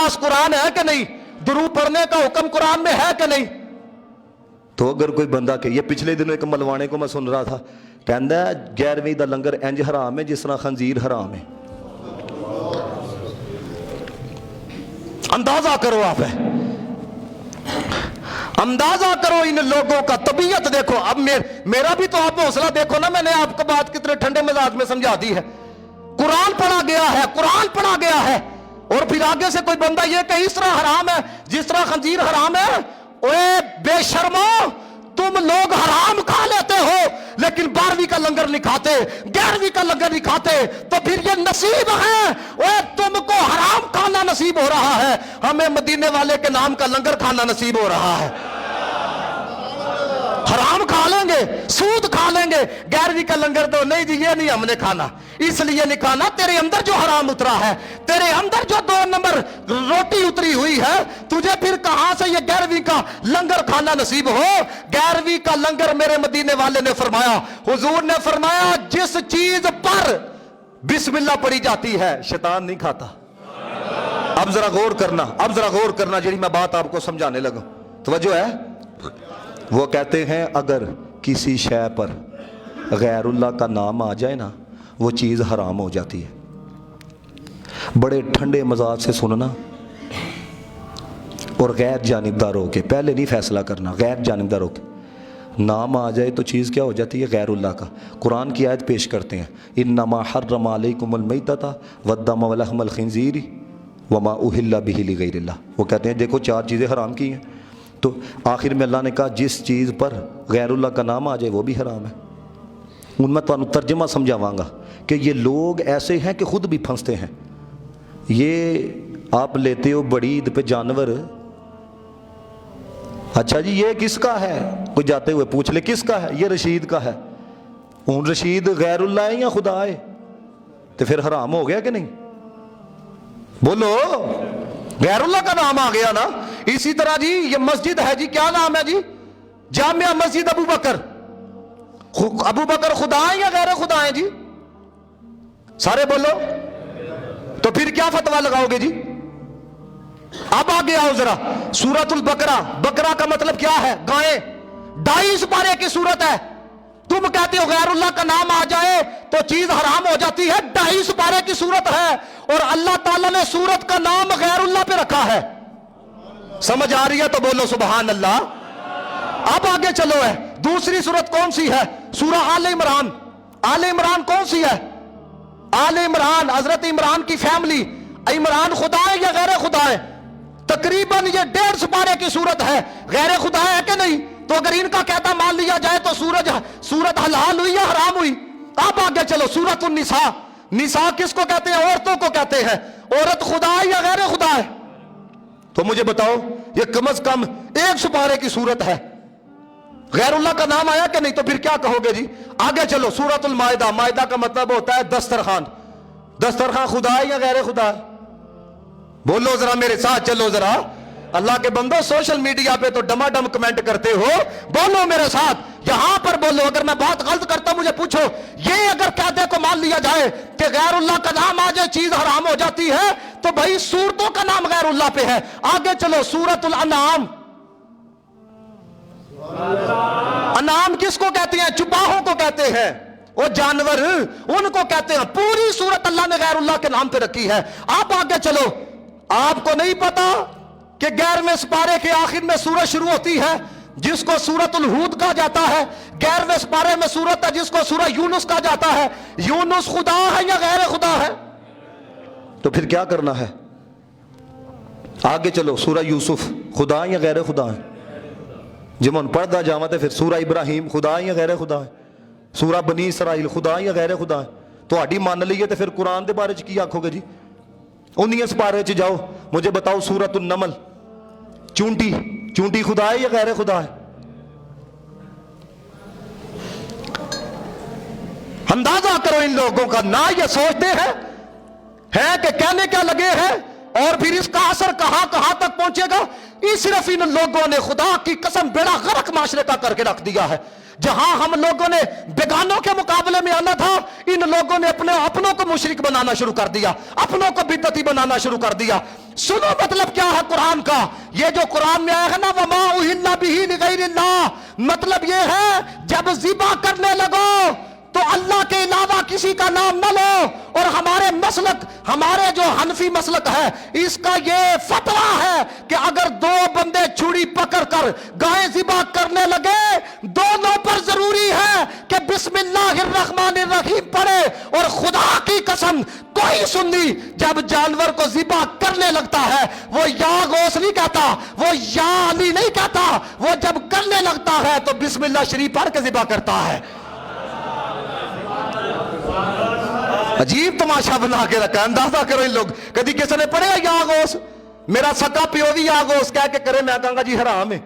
पास कुरान है कि नहीं, दुरूद पढ़ने का हुक्म कुरान में है कि नहीं? तो अगर कोई बंदा के, ये पिछले दिनों एक मलवाने को मैं सुन रहा था, कहता है 11वीं दा लंगर इंज हराम है जिस तरह खंजीर हराम है। अंदाजा करो आप, है अंदाजा करो इन लोगों का, तबीयत देखो। अब मेरा भी तो आप हौसला देखो ना, मैंने आपको बात कितने ठंडे मिजाज में समझा दी है। कुरान पढ़ा गया है, कुरान पढ़ा गया है, और फिर आगे से कोई बंदा ये कि इस तरह हराम है जिस तरह खंजीर हराम है। ओए बेशर्मो, तुम लोग हराम खा लेते हो लेकिन 12वीं का लंगर नहीं खाते, 11वीं का लंगर नहीं खाते, तो फिर ये नसीब है। ओए तुमको हराम खाना नसीब हो रहा है, हमें मदीने वाले के नाम का लंगर खाना नसीब हो रहा है। हराम खा लेंगे, सूद खा लेंगे, 11वीं का लंगर तो नहीं जी, ये नहीं हमने खाना, इसलिए नहीं खाना। तेरे अंदर जो हराम उतरा है, तेरे अंदर जो 2 नंबर रोटी उतरी हुई है, तुझे फिर कहां से ये 11वीं का लंगर खाना नसीब हो? 11वीं का लंगर मेरे मदीने वाले ने फरमाया, हुजूर ने फरमाया, जिस चीज पर बिस्मिल्लाह पड़ी जाती है शैतान नहीं खाता। अब जरा गौर करना, अब जरा गौर करना, जी मैं बात आपको समझाने लगा, तवज्जो है। वो कहते हैं अगर किसी शय पर गैरुल्लाह का नाम आ जाए ना, वो चीज़ हराम हो जाती है। बड़े ठंडे मजाज से सुनना और गैर जानिबदार होके, पहले नहीं फैसला करना, गैर जानिबदार होके नाम आ जाए तो चीज़ क्या हो जाती है? गैरुल्लाह का। कुरान की आयत पेश करते हैं, इन्नमा हर्रम अलैकुमुल मैतता वद्दम वलहमल खिंजीर वमा उहिल्ला बिही लिगैरिल्लाह। वो कहते हैं देखो 4 चीज़ें हराम की हैं, तो आखिर में अल्लाह ने कहा जिस चीज़ पर गैरुल्लाह का नाम आ जाए वो भी हराम है। उनमें तो तर्जमा समझावांगा कि ये लोग ऐसे हैं कि खुद भी फंसते हैं। ये आप लेते हो बड़ी ईद पे जानवर, अच्छा जी ये किसका है? कोई जाते हुए पूछ ले किसका है? ये रशीद का है। उन रशीद गैरुल्लाह है या खुदा है? तो फिर हराम हो गया कि नहीं? बोलो, गैरुल्लाह का नाम आ गया ना। इसी तरह जी ये मस्जिद है जी, क्या नाम है जी? जामिया मस्जिद अबू बकर। अबू बकर खुदा है या गैर खुदा है जी? सारे बोलो, तो फिर क्या फतवा लगाओगे जी? अब आगे आओ जरा, सूरतुल बकरा। बकरा का मतलब क्या है? गाय। 22 पारे की सूरत है। तुम कहते हो गैरुल्लाह का नाम आ जाए तो चीज हराम हो जाती है। 22 पारे की सूरत है और अल्लाह ताला ने सूरत का नाम गैरुल्लाह पे रखा है। समझ आ रही है तो बोलो सुभान अल्लाह। अब आगे चलो, है दूसरी सूरत कौन सी है? सूरह आले इमरान। आले इमरान कौन सी है? आले इमरान, हजरत इमरान की फैमिली। इमरान खुदा है या गैर खुदा है? तकरीबन ये 150 पारे की सूरत है। गैर खुदा है कि नहीं? तो अगर इनका कहता मान लिया जाए तो सूरत हलाल हुई या हराम हुई? अब आगे चलो, सूरतुन निसा। निसा किसको कहते हैं? औरतों को कहते हैं। औरत खुदा है या गैर खुदा है? तो मुझे बताओ, ये कम से कम 100 पारे की सूरत है। गैरुल्लाह का नाम आया कि नहीं? तो फिर क्या कहोगे जी? आगे चलो, सूरतुल माइदा। माइदा का मतलब होता है दस्तरखान। दस्तरखान खुदा है या गैर खुदा है? बोलो जरा, मेरे साथ चलो जरा। अल्लाह के बंदो, सोशल मीडिया पे तो डमाडम कमेंट करते हो, बोलो मेरे साथ, यहां पर बोलो। अगर मैं बात गलत करता मुझे पूछो। ये अगर कहते को मान लिया जाए कि गैरुल्लाह का नाम आ जाए चीज हराम हो जाती है, तो भाई सूरतों का नाम गैरुल्लाह पे है। आगे चलो, सूरतुल अनाम। अनाम किसको कहते हैं? चुपाहों को कहते हैं, वो जानवर उनको कहते हैं। पूरी सूरत अल्लाह ने गैरुल्लाह के नाम पे रखी है। आप आगे चलो, आपको नहीं पता कि 11वें सिपारे के आखिर में सूरत शुरू होती है जिसको सूरतुल हूद कहा जाता है। 11वें सिपारे में सूरत है जिसको सूरह यूनुस कहा जाता है। यूनुस खुदा है या गैर खुदा है? तो फिर क्या करना है? आगे चलो, सूरह यूसुफ खुदा है या गैर खुदा है? जिमन पढ़दा जावा तो फिर सूरह इब्राहिम खुदा है या गैर खुदा है? सूरह बनी इसराइल खुदा है या गैर खुदा है? तो आड़ी मान लीए तो फिर कुरान के बारे च की आखोगे जी? उन्हीं सिपारे च जाओ, मुझे बताओ सूरतुन नमल। चूंटी, चूंटी खुदा है या गैर खुदा है? अंदाजा करो इन लोगों का। ना ये सोचते हैं है कि कहने क्या लगे हैं, और फिर इसका असर कहां कहां तक पहुंचेगा। सिर्फ इन लोगों ने खुदा की कसम बेड़ा गर्क माशरे का करके रख दिया है। جہاں ہم لوگوں نے بیگانوں کے مقابلے میں آنا تھا، ان لوگوں نے اپنوں کو مشرک بنانا شروع کر دیا، اپنوں کو بدعتی بنانا شروع کر دیا۔ سنو مطلب کیا ہے قرآن کا، یہ جو قرآن میں آیا ہے نا وَمَا أُهِلَّ بِهِ لِغَيْرِ اللَّهِ، مطلب یہ ہے جب ذبح کرنے لگو تو اللہ کے علاوہ کسی کا نام نہ لو۔ اور ہمارے مسلک، ہمارے جو حنفی مسلک ہے، اس کا یہ فتویٰ ہے کہ اگر دو بندے چھری پکڑ کر گائے ذبح کرنے لگے، دونوں پر ضروری ہے کہ بسم اللہ الرحمن الرحیم پڑھے۔ اور خدا کی قسم کوئی سنی جب جانور کو ذبح کرنے لگتا ہے وہ یا غوث نہیں کہتا، وہ یا علی نہیں کہتا، وہ جب کرنے لگتا ہے تو بسم اللہ شریف پڑھ کے ذبح کرتا ہے۔ عجیب تماشا بنا کے رکھا ہے، اندازہ کرو ان لوگ کدی کسی نے پڑھے یا غوث؟ میرا سکا پیو بھی یا غوث کہہ کے کرے، میں کہوں گا جی حرام ہے۔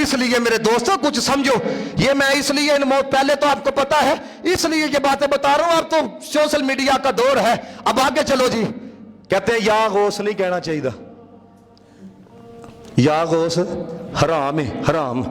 اس لیے میرے دوستوں کچھ سمجھو، یہ میں اس لیے پہلے تو آپ کو پتا ہے اس لیے یہ باتیں بتا رہا ہوں، اب تو سوشل میڈیا کا دور ہے۔ اب آگے چلو جی، کہتے ہیں یا غوث نہیں کہنا چاہیے، یا غوث حرام ہے، حرام۔